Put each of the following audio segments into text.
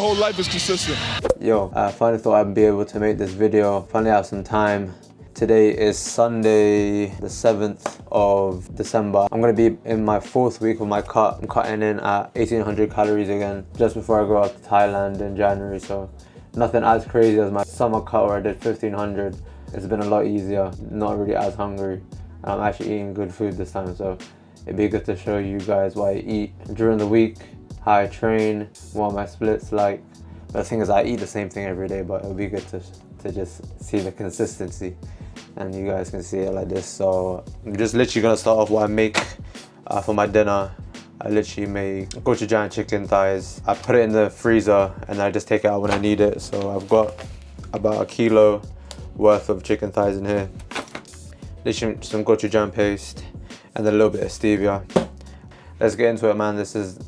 whole life is consistent. Yo, I finally thought I'd be able to make this video. Finally have some time. Today is Sunday, the 7th of December. I'm gonna be in my 4th week of my cut. I'm cutting in at 1800 calories again, just before I go out to Thailand in January. So nothing as crazy as my summer cut where I did 1500. It's been a lot easier, not really as hungry. And I'm actually eating good food this time. So it'd be good to show you guys what I eat during the week, how I train, what my splits like. But the thing is, I eat the same thing every day, but it'll be good to just see the consistency. And you guys can see it like this. So I'm just literally gonna start off what I make for my dinner. I literally make gochujang chicken thighs. I put it in the freezer and I just take it out when I need it. So I've got about 1 kilo worth of chicken thighs in here. Literally some gochujang paste and then a little bit of stevia. Let's get into it, man. This is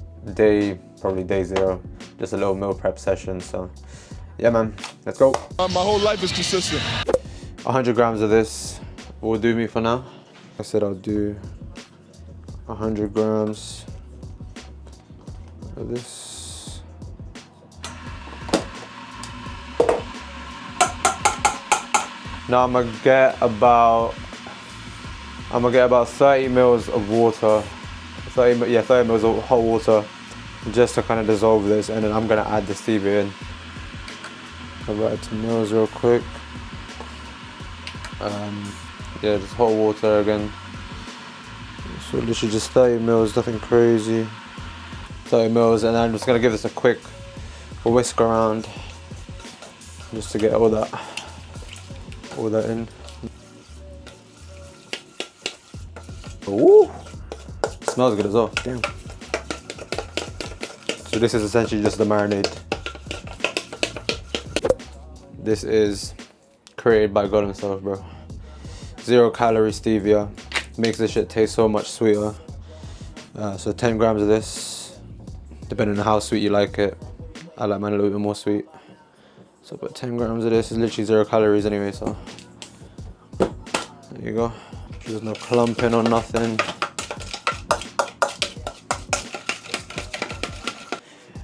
probably day 0. Just a little meal prep session. So yeah, man, let's go. My whole life is consistent. 100 grams of this will do me for now. I said I'll do 100 grams of this. Now I'm gonna get about 30 mils of water. 30 mils of hot water just to kind of dissolve this, and then I'm gonna add the stevia in. I'll write it to mils real quick. Yeah, just hot water again. So literally just 30 mils, nothing crazy. 30 mils, and then I'm just gonna give this a quick whisk around just to get all that in. Ooh, smells good as well. Damn. So this is essentially just the marinade. This is created by God himself, bro. 0 calorie stevia. Makes this shit taste so much sweeter. So 10 grams of this, depending on how sweet you like it. I like mine a little bit more sweet. So put 10 grams of this. It's literally 0 calories anyway, so there you go. There's no clumping or nothing.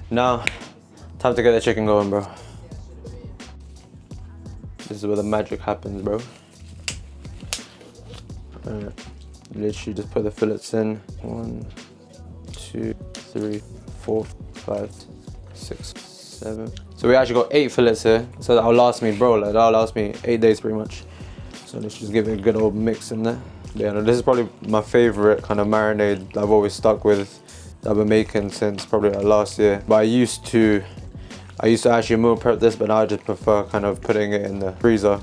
Now, time to get the chicken going, bro. This is where the magic happens, bro. Literally just put the fillets in. 1, 2, 3, 4, 5, 6, 7. So we actually got 8 fillets here. So that'll last me, bro. Like, that'll last me 8 days pretty much. So let's just give it a good old mix in there. But yeah, no, this is probably my favorite kind of marinade that I've always stuck with. That I've been making since probably last year. But I used to actually meal prep this, but now I just prefer kind of putting it in the freezer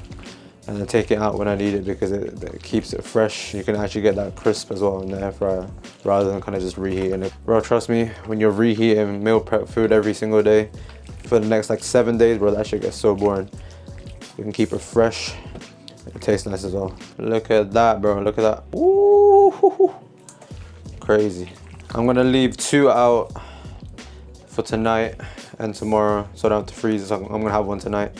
and then take it out when I need it, because it keeps it fresh. You can actually get that crisp as well in the air fryer rather than kind of just reheating it. Bro, trust me, when you're reheating meal prep food every single day for the next like 7 days, bro, that shit gets so boring. You can keep it fresh. It tastes nice as well. Look at that, bro. Look at that. Ooh, crazy. I'm gonna leave 2 out for tonight and tomorrow, so I don't have to freeze. So I'm gonna have 1 tonight.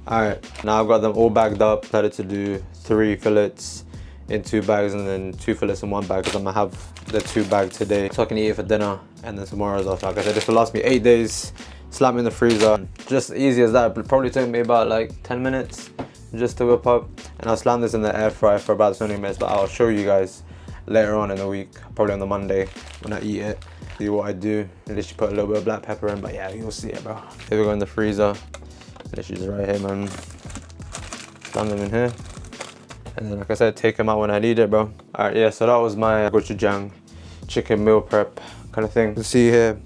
All right, now I've got them all bagged up. Decided to do 3 fillets in 2 bags and then 2 fillets in 1 bag, because I'm gonna have the 2 bags today so I can eat it for dinner, and then tomorrow as well. Like I said, this will last me 8 days. Slap me in the freezer. Just easy as that. It probably took me about like 10 minutes just to whip up, and I'll slam this in the air fryer for about 20 minutes, but I'll show you guys later on in the week, probably on the Monday when I eat it. See what I do. I literally put a little bit of black pepper in, but yeah, you'll see it, bro. Here we go in the freezer. Literally just right here, man. Slam them in here. And then, like I said, take them out when I need it, bro. All right, yeah, so that was my gochujang chicken meal prep kind of thing. You can see here,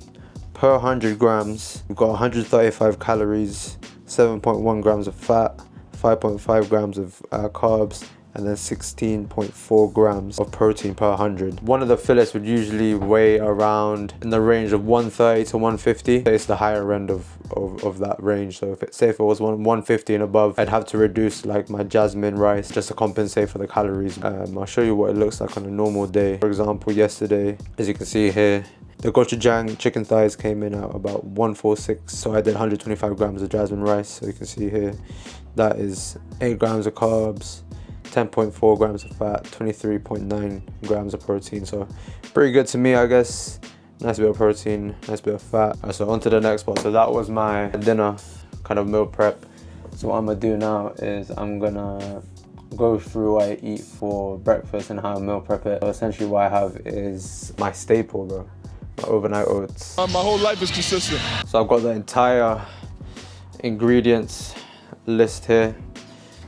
per 100 grams, we've got 135 calories, 7.1 grams of fat, 5.5 grams of carbs, and then 16.4 grams of protein per 100. One of the fillets would usually weigh around in the range of 130 to 150. It's the higher end of that range. So say if it was 150 and above, I'd have to reduce like my jasmine rice just to compensate for the calories. I'll show you what it looks like on a normal day. For example, yesterday, as you can see here, the gochujang chicken thighs came in at about 146. So I did 125 grams of jasmine rice. So you can see here, that is 8 grams of carbs, 10.4 grams of fat, 23.9 grams of protein. So pretty good to me, I guess. Nice bit of protein, nice bit of fat. So on to the next part. So that was my dinner kind of meal prep. So what I'm gonna do now is I'm gonna go through what I eat for breakfast and how I meal prep it. So essentially what I have is my staple, bro. My overnight oats. My whole life is consistent. So I've got the entire ingredients list here.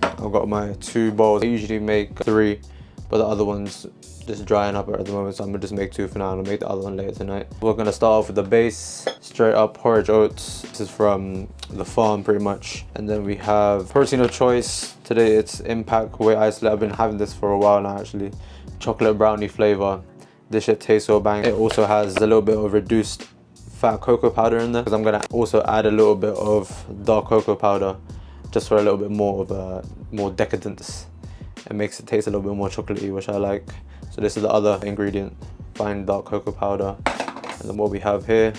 I've got my 2 bowls. I usually make 3, but the other one's just drying up at the moment, so I'm gonna just make 2 for now and I'll make the other one later tonight. We're gonna start off with the base, straight up porridge oats. This is from the farm pretty much. And then we have protein of choice. Today it's Impact Whey Isolate. I've been having this for a while now actually. Chocolate brownie flavor. This shit tastes so bang. It also has a little bit of reduced fat cocoa powder in there, because I'm gonna also add a little bit of dark cocoa powder just for a little bit more of a more decadence. It makes it taste a little bit more chocolatey, which I like. So this is the other ingredient, fine dark cocoa powder. And then what we have here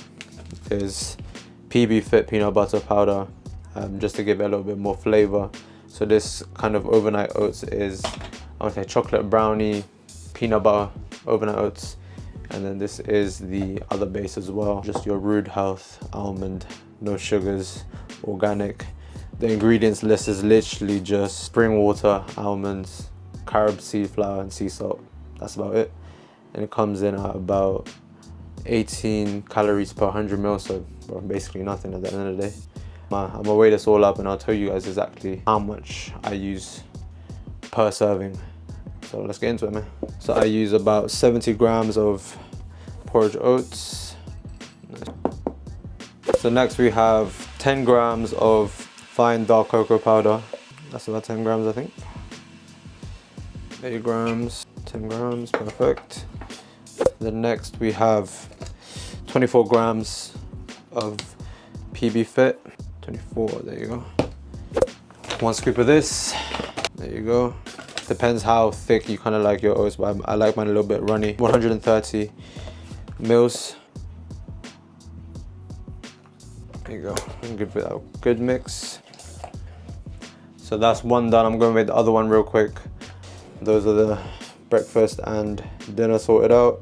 is PB Fit peanut butter powder, just to give it a little bit more flavor. So this kind of overnight oats is, I want to say chocolate brownie, peanut butter, overnight oats. And then this is the other base as well, just your Rude Health almond, no sugars, organic. The ingredients list is literally just spring water, almonds, carob seed flour and sea salt. That's about it. And it comes in at about 18 calories per 100 ml, so basically nothing at the end of the day. I'm gonna weigh this all up and I'll tell you guys exactly how much I use per serving. So let's get into it, man. So I use about 70 grams of porridge oats. So next we have 10 grams of fine dark cocoa powder. That's about 10 grams, I think. 8 grams, 10 grams, perfect. Then next we have 24 grams of PB Fit. 24, there you go. 1 scoop of this, there you go. Depends how thick you kind of like your oats, but I like mine a little bit runny. 130 mils. There you go, and give it a good mix. So that's one done. I'm going to make the other one real quick. Those are the breakfast and dinner sorted out.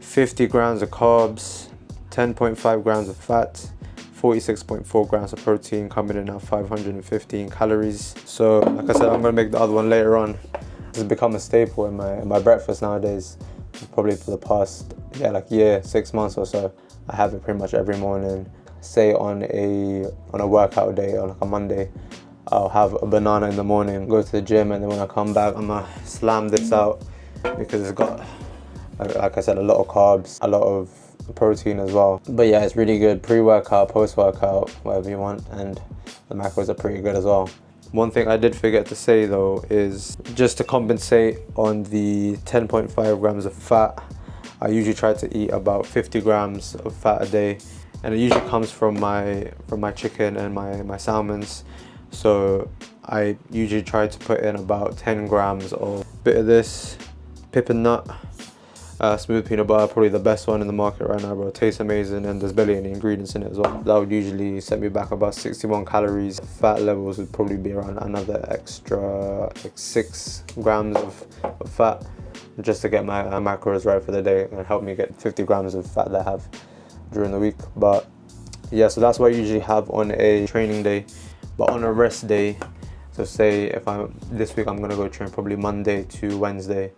50 grams of carbs, 10.5 grams of fat, 46.4 grams of protein, coming in at 515 calories. So like I said, I'm going to make the other one later on. This has become a staple in my breakfast nowadays. Probably for the past year, 6 months or so. I have it pretty much every morning. Say on a workout day, or like a Monday, I'll have a banana in the morning, go to the gym, and then when I come back, I'm gonna slam this out because it's got, like I said, a lot of carbs, a lot of protein as well. But yeah, it's really good pre-workout, post-workout, whatever you want, and the macros are pretty good as well. One thing I did forget to say though is just to compensate on the 10.5 grams of fat, I usually try to eat about 50 grams of fat a day, and it usually comes from my chicken and my salmons. So I usually try to put in about 10 grams of bit of this pippin nut, smooth peanut butter, probably the best one in the market right now, bro. It tastes amazing, and there's barely any ingredients in it as well. That would usually set me back about 61 calories. Fat levels would probably be around another extra like 6 grams of fat, just to get my macros right for the day and help me get 50 grams of fat that I have during the week. But yeah, so that's what I usually have on a training day. But on a rest day, so say if this week I'm gonna go train probably Monday to Wednesday.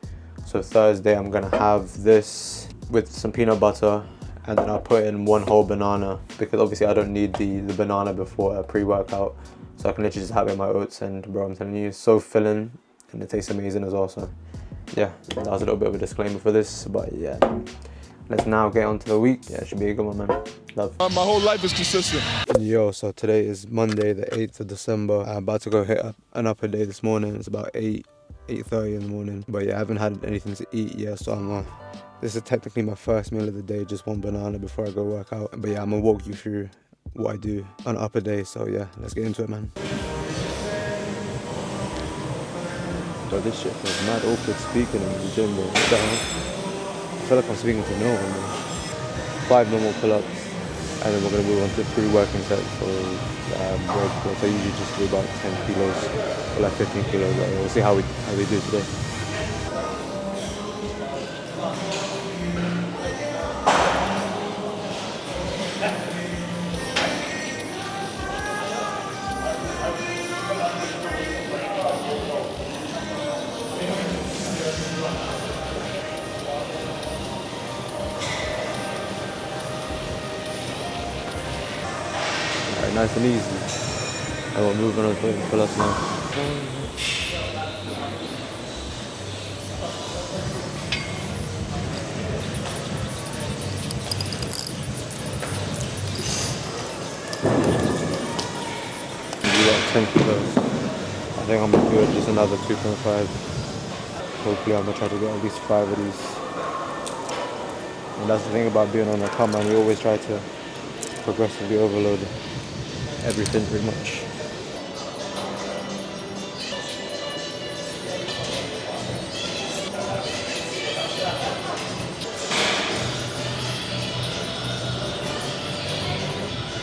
So Thursday I'm gonna have this with some peanut butter, and then I'll put in 1 whole banana, because obviously I don't need the banana before a pre-workout. So I can literally just have it in my oats, and bro, I'm telling you, it's so filling and it tastes amazing as well. So yeah, that was a little bit of a disclaimer for this, but yeah. Let's now get on to the week. Yeah, it should be a good one, man. Love. My whole life is consistent. Yo, so today is Monday, the 8th of December. I'm about to go hit an upper day this morning. It's about 8:30 in the morning. But yeah, I haven't had anything to eat yet, so this is technically my first meal of the day, just 1 banana before I go work out. But yeah, I'm gonna walk you through what I do on an upper day. So yeah, let's get into it, man. But this shit feels mad awkward speaking in the gym, bro. What the hell? I feel like I'm speaking to no one, man. 5 normal pull-ups, and then we're going to move on to 3 working sets for road squats. I usually just do about 10 kilos or like 15 kilos. We'll see how we do today. Alright, nice and easy. And we're moving on to the pull-ups now. We got 10 kilos. I think I'm gonna do just another 2.5. Hopefully I'm gonna try to get at least 5 of these. And that's the thing about being on a come, man. We always try to progressively overload everything pretty much.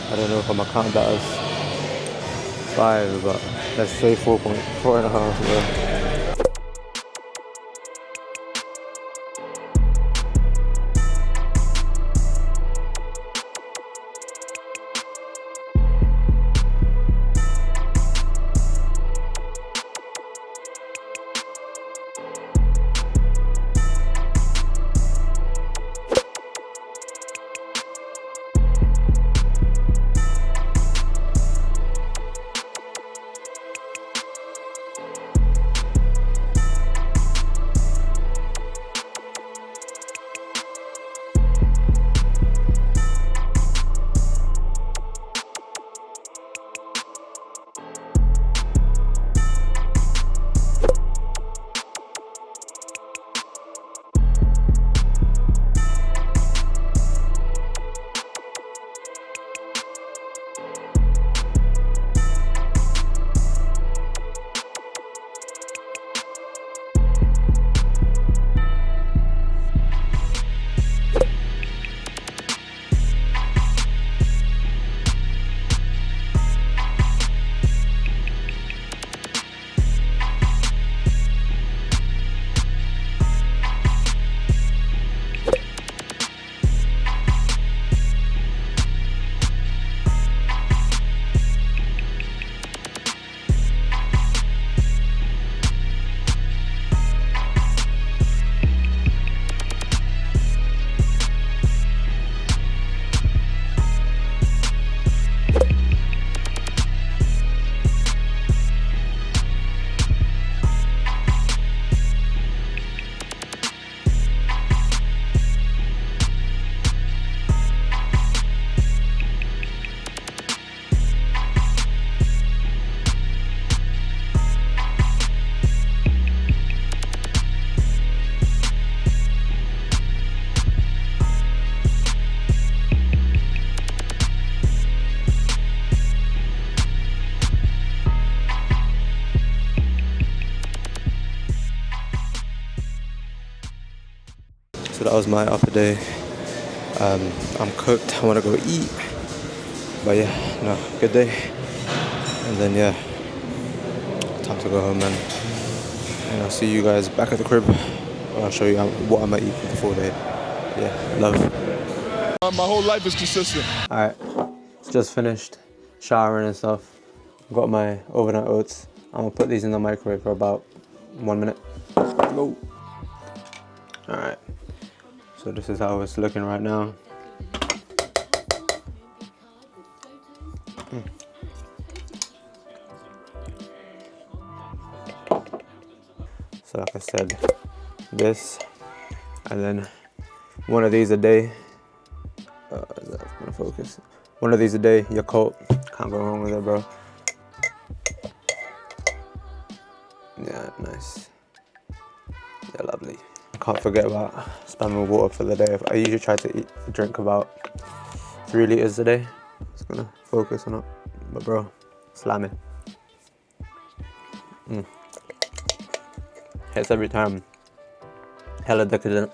I don't know if I'm gonna count that as 5, but let's say 4.5, bro. So that was my upper day. I'm cooked. I want to go eat. But yeah, no, good day. And then yeah, time to go home, man. And I'll see you guys back at the crib. I'll show you what I might eat for the full day. Yeah, love. My whole life is consistent. Alright, just finished showering and stuff. Got my overnight oats. I'm gonna put these in the microwave for about 1 minute. Go. Alright. So this is how it's looking right now. So like I said, this, and then one of these a day. Is that gonna focus? One of these a day, your coat. Can't go wrong with it, bro. Yeah, nice. Yeah, lovely. Can't forget about spamming water for the day. I usually try to drink about 3 liters a day. It's gonna focus on it, but bro, slamming. Hits every time. Hella decadent.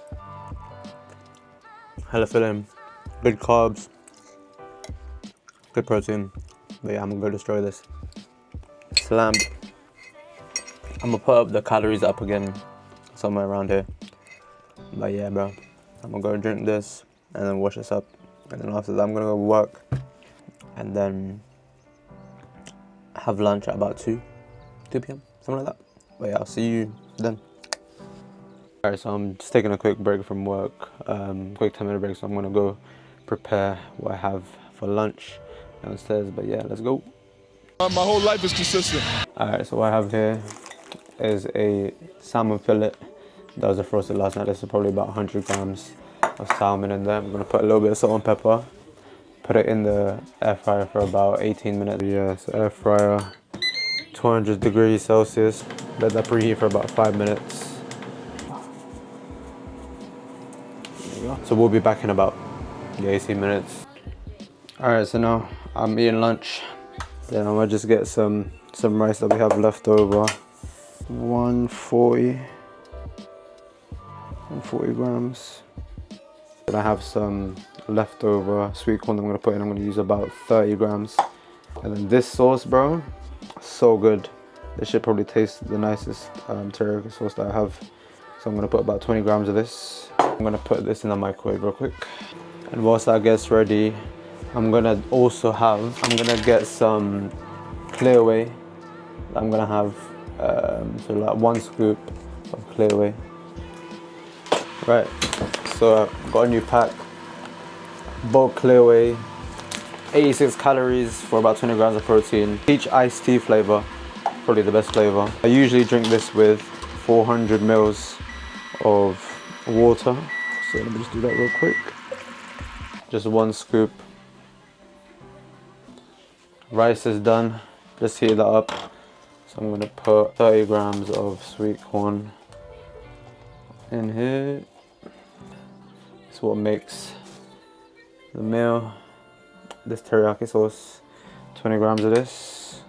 Hella filling. Good carbs. Good protein. But yeah, I'm gonna go destroy this. Slammed. I'm gonna put up the calories up again somewhere around here. But yeah, bro, I'm gonna go drink this and then wash this up, and then after that I'm gonna go work and then have lunch at about 2 p.m, something like that. But yeah, I'll see you then. Alright, so I'm just taking a quick break from work, quick 10-minute break, so I'm gonna go prepare what I have for lunch, downstairs. But yeah, let's go. My whole life is consistent. Alright, so what I have here is a salmon fillet that was defrosted last night. This is probably about 100 grams of salmon in there. I'm gonna put a little bit of salt and pepper, put it in the air fryer for about 18 minutes. Yeah, so air fryer, 200 degrees Celsius. Let that preheat for about 5 minutes. There you go. So we'll be back in about 18 minutes. Alright, so now I'm eating lunch. Then I'm gonna just get some rice that we have left over. 140 grams. Then I have some leftover sweet corn that I'm gonna put in. I'm gonna use about 30 grams. And then this sauce, bro, so good. This should probably taste the nicest teriyaki sauce that I have. So I'm gonna put about 20 grams of this. I'm gonna put this in the microwave real quick. And whilst that gets ready, I'm gonna get some clear whey. I'm gonna have so like 1 scoop of clear whey. Right, so I got a new pack. Bulk clear whey, 86 calories for about 20 grams of protein. Peach iced tea flavor, probably the best flavor. I usually drink this with 400 mils of water. So let me just do that real quick. Just 1 scoop. Rice is done, just heat that up. So I'm gonna put 30 grams of sweet corn in here. It's what makes the meal. This teriyaki sauce, 20 grams of this.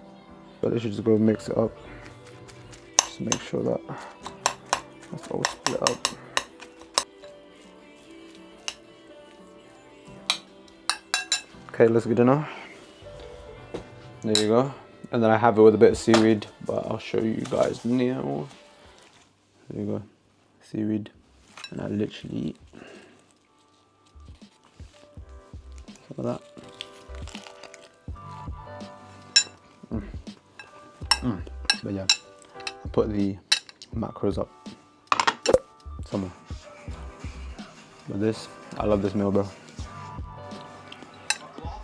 But I should just go mix it up. Just make sure that that's all split up. Okay, looks good enough. There you go. And then I have it with a bit of seaweed, but I'll show you guys now. There you go, seaweed. And I literally eat some of that. But yeah, I'll put the macros up somewhere. But this, I love this meal, bro.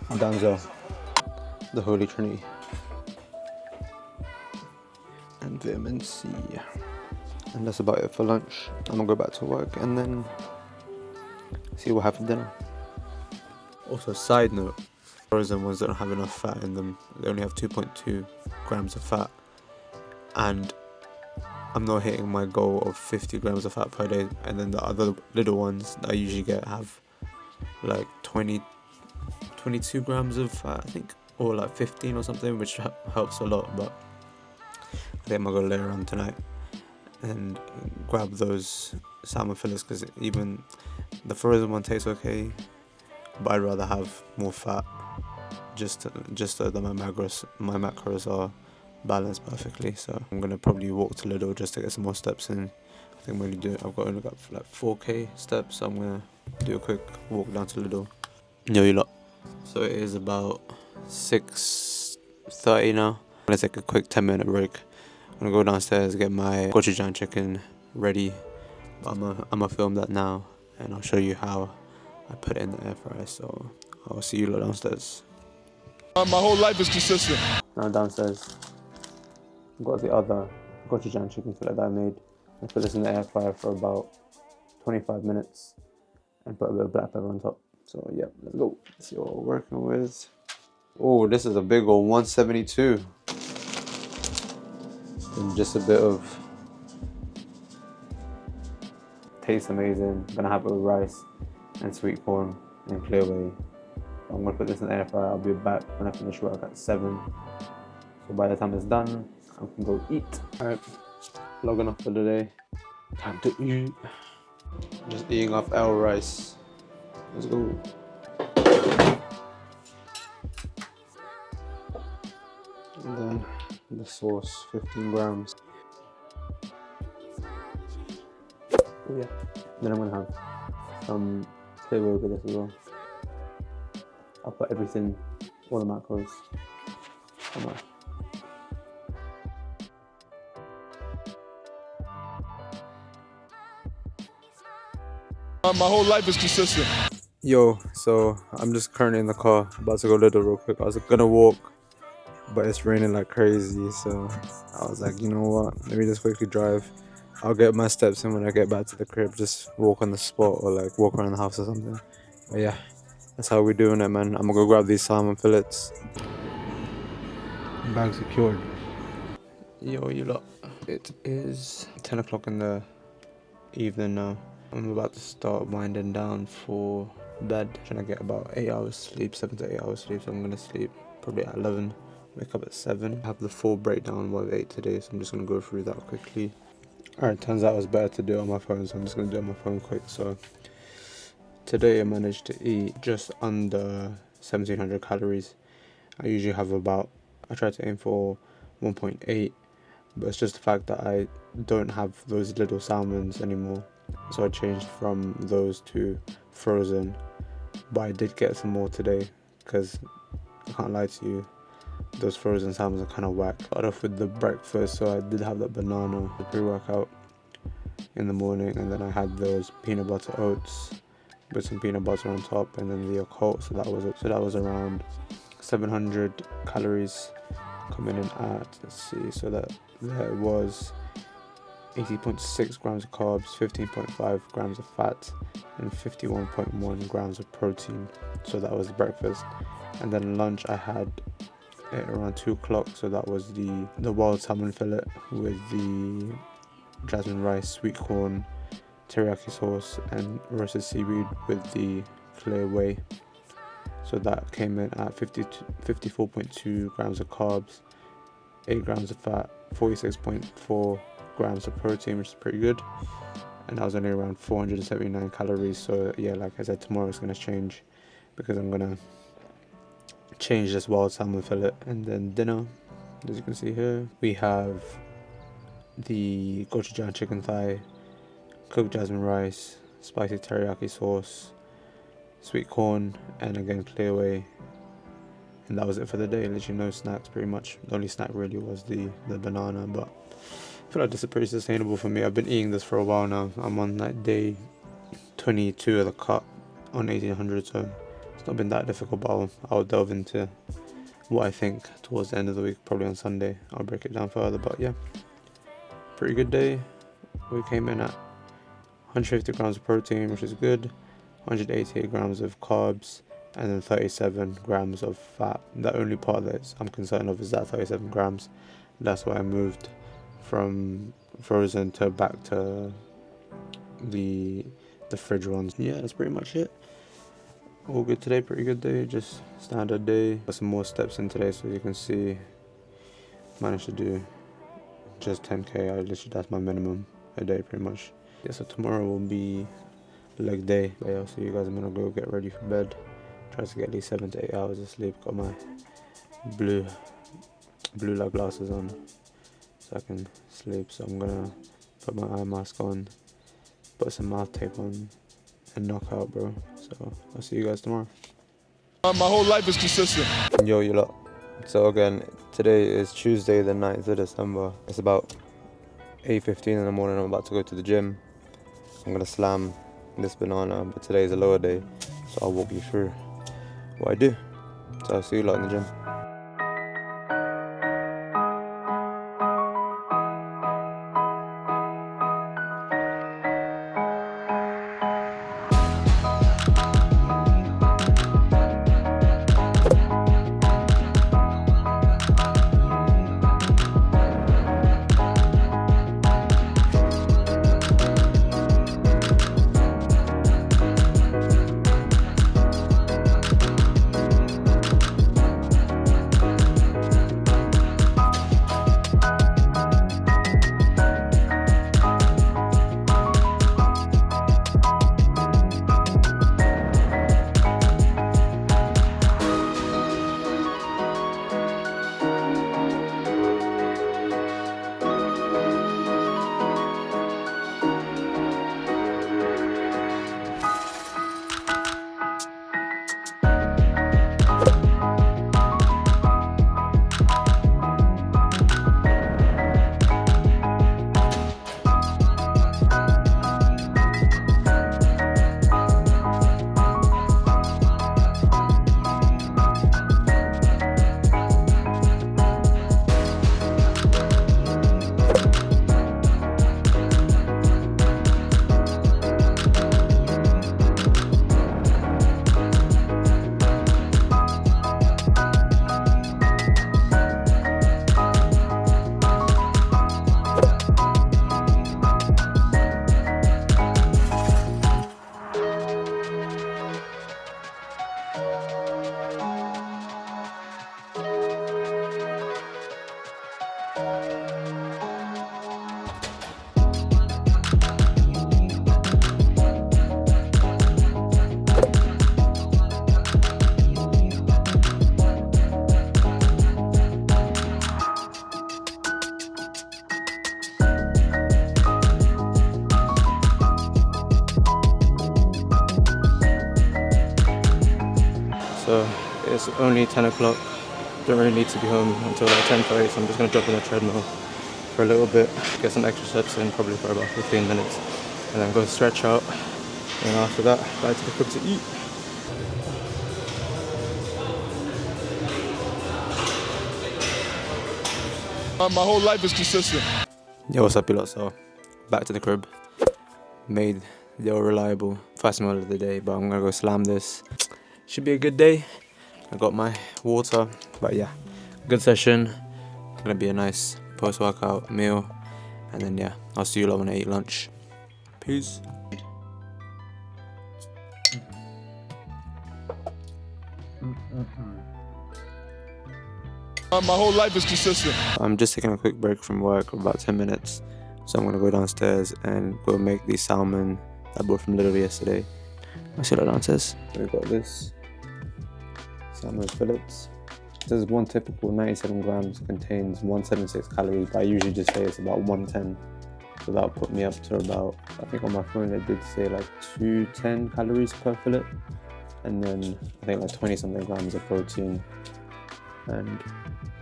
Danzo, the Holy Trinity, and vitamin C. And that's about it for lunch. I'm gonna go back to work and then see what I have for dinner. Also, side note, frozen ones don't have enough fat in them. They only have 2.2 grams of fat, and I'm not hitting my goal of 50 grams of fat per day. And then the other little ones that I usually get have like 22 grams of fat, I think, or like 15 or something, which helps a lot. But I think I'm gonna go later on tonight and grab those salmon fillets, because even the frozen one tastes okay, but I'd rather have more fat, just so that my macros are balanced perfectly. So I'm gonna probably walk to Lidl just to get some more steps in. I think I'm gonna do it. I've only got like 4k steps, so I'm gonna do a quick walk down to Lidl. Yo, you lot. So it is about 6:30 now. I'm gonna take a quick 10-minute break. I'm gonna go downstairs, get my gochujang chicken ready. I'm gonna film that now, and I'll show you how I put it in the air fryer. So I'll see you lot downstairs. My whole life is consistent. Now downstairs, I've got the other gochujang chicken fillet that I made. I put this in the air fryer for about 25 minutes and put a bit of black pepper on top. So yeah, let's go. Let's see what we're working with. Oh, this is a big old 172. And just a bit of, tastes amazing. I'm gonna have it with rice and sweet corn and clear whey. I'm gonna put this in the air fryer. I'll be back when I finish work at 7. So by the time it's done, I can go eat. Alright, logging off for the day. Time to eat. Just eating off our rice. Let's go. And then the sauce, 15 grams. Oh yeah. Then I'm gonna have some clear whey with this as well. I'll put everything, all the macros. Somewhere. My whole life is consistent. Yo, so I'm just currently in the car, about to go little real quick. I was gonna walk, but it's raining like crazy, so I was like, you know what? Let me just quickly drive. I'll get my steps in when I get back to the crib. Just walk on the spot or like walk around the house or something. But yeah, that's how we're doing it, man. I'm gonna go grab these salmon fillets. Bag secured. Yo, you lot. It is 10 o'clock in the evening now. I'm about to start winding down for bed. Trying to get about 8 hours sleep, 7 to 8 hours sleep. So I'm gonna sleep probably at 11, wake up at 7. I have the full breakdown what I've ate today, so I'm just gonna go through that quickly. Alright, turns out it was better to do it on my phone, so I'm just gonna do it on my phone quick. So today I managed to eat just under 1700 calories. I usually have I try to aim for 1.8, but it's just the fact that I don't have those little salmons anymore. So I changed from those to frozen, but I did get some more today because I can't lie to you, those frozen salmons are kind of whack. Started off with the breakfast, so I did have that banana, the pre-workout in the morning, and then I had those peanut butter oats with some peanut butter on top, and then the occult. So that was it. So that was around 700 calories coming in at, let's see, so that there was 80.6 grams of carbs, 15.5 grams of fat, and 51.1 grams of protein. So that was breakfast. And then lunch I had at around 2 o'clock, so that was the wild salmon fillet with the jasmine rice, sweet corn, teriyaki sauce, and roasted seaweed with the clear whey. So that came in at 54.2 grams of carbs, 8 grams of fat, 46.4 grams of protein, which is pretty good, and that was only around 479 calories. So yeah, like I said, tomorrow it's gonna change because I'm gonna change this wild salmon fillet. And then dinner, as you can see here, we have the gochujang chicken thigh, cooked jasmine rice, spicy teriyaki sauce, sweet corn, and again clear whey. And that was it for the day. Literally no snacks, pretty much. The only snack really was the banana, but I feel like this is pretty sustainable for me. I've been eating this for a while now. I'm on like day 22 of the cut on 1800, so it's not been that difficult, but I'll delve into what I think towards the end of the week, probably on Sunday. I'll break it down further, but yeah, pretty good day. We came in at 150 grams of protein, which is good, 188 grams of carbs, and then 37 grams of fat. The only part that I'm concerned of is that 37 grams. That's why I moved from frozen to back to the fridge ones. Yeah, that's pretty much it. All good today, pretty good day, just standard day. Got some more steps in today, so you can see managed to do just 10k. I literally, that's my minimum a day pretty much. Yeah, so tomorrow will be leg day. But yeah, I'll see you guys. I'm gonna go get ready for bed. Try to get at least 7 to 8 hours of sleep. Got my blue light glasses on so I can sleep. So I'm gonna put my eye mask on, put some mouth tape on, and knock out, bro. So I'll see you guys tomorrow. My whole life is consistent. Yo, you lot. So again, today is Tuesday the 9th of December. It's about 8:15 in the morning. I'm about to go to the gym. I'm gonna slam this banana, but today is a lower day, so I'll walk you through what I do. So I'll see you lot in the gym. so it's only 10 o'clock. Don't really need to be home until like 10:30, so I'm just gonna jump on the treadmill for a little bit, get some extra steps in, probably for about 15 minutes, and then go stretch out. And after that, back to the crib to eat. My whole life is consistent. Yo, what's up, you lot? So, back to the crib. Made the old reliable first meal of the day, but I'm gonna go slam this. Should be a good day. I got my water, but yeah, good session. Gonna be a nice post-workout meal, and then yeah, I'll see you lot when I eat lunch. Peace. My whole life is consistent. I'm just taking a quick break from work, about 10 minutes. So I'm gonna go downstairs and go make the salmon I bought from Lidl yesterday. I'll see you downstairs. We've got this salmon fillets. This is one typical 97 grams, contains 176 calories, but I usually just say it's about 110. So that'll put me up to about, I think on my phone it did say like 210 calories per fillet. And then I think like 20 something grams of protein. And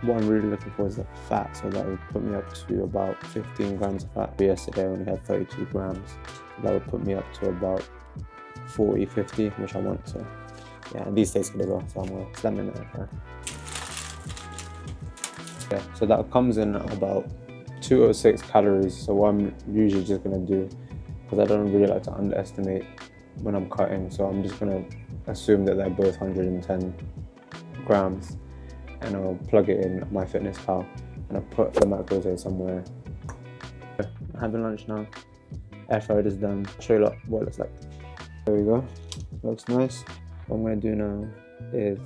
what I'm really looking for is the fat, so that would put me up to about 15 grams of fat. Yesterday I only had 32 grams. So that would put me up to about 40, 50, which I want. So yeah, and these taste good as well, so I'm gonna slam in there. Yeah, so that comes in about 206 calories. So what I'm usually just gonna do, because I don't really like to underestimate when I'm cutting, so I'm just gonna assume that they're both 110 grams. And I'll plug it in MyFitnessPal, and I'll put the macros there somewhere. I'm having lunch now. Air fryer is done. I'll show you what it looks like. There we go. Looks nice. What I'm gonna do now is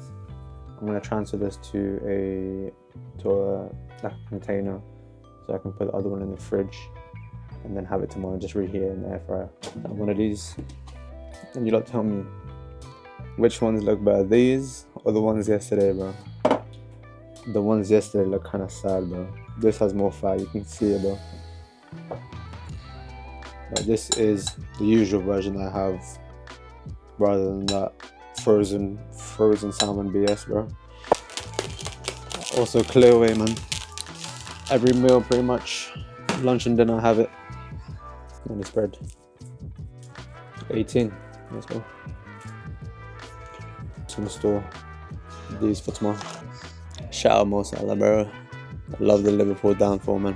I'm gonna transfer this to a container, so I can put the other one in the fridge, and then have it tomorrow. Just reheat it in the air fryer. Have one of these, and you lot tell me which ones look better, these or the ones yesterday, bro. The ones yesterday look kind of sad, bro. This has more fat, you can see it, bro. But this is the usual version I have, rather than that frozen salmon BS, bro. Also clear away, man. Every meal pretty much, lunch and dinner I have it. And this bread. 18, let's go. Just gonna store these for tomorrow. Shout out Mo Salah, bro. I love the Liverpool downfall, man.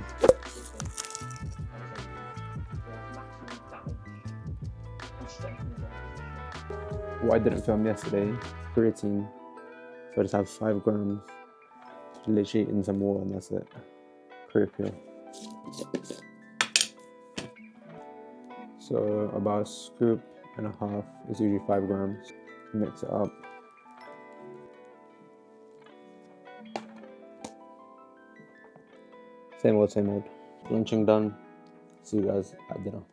What I didn't film yesterday, creatine. So I just have 5 grams. Literally in some water and that's it. Pretty pure. So about a scoop and a half is usually 5 grams. Mix it up. Same old. Lunching done. See you guys at dinner.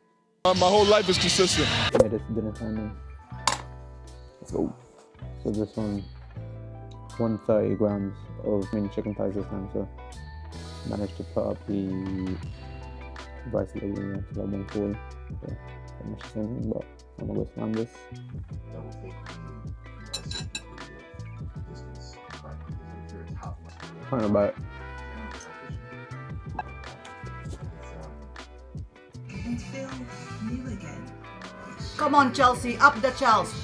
My whole life is consistent. Made it to dinner time now. Let's go. So this one, 130 grams of mini chicken thighs this time. So managed to put up the rice a little in there, so that won't fall. Yeah, pretty much the same thing, but I'm gonna go slam this. Kind of bite. Come on, Chelsea, up the Chelsea.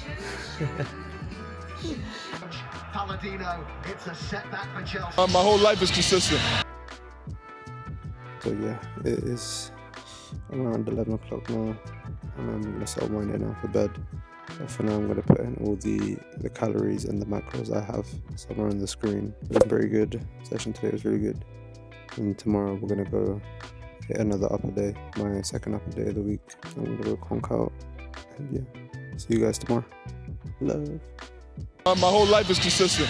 Palladino, it's a setback for Chelsea. My whole life is consistent. So yeah, it is around 11 o'clock now, and I'm gonna start winding down for bed. But for now, I'm gonna put in all the calories and the macros I have somewhere on the screen. It was very good. Session today was really good, and tomorrow we're gonna go hit another upper day, my second upper day of the week. I'm gonna go conk out, and yeah, see you guys tomorrow. Love. My whole life is consistent.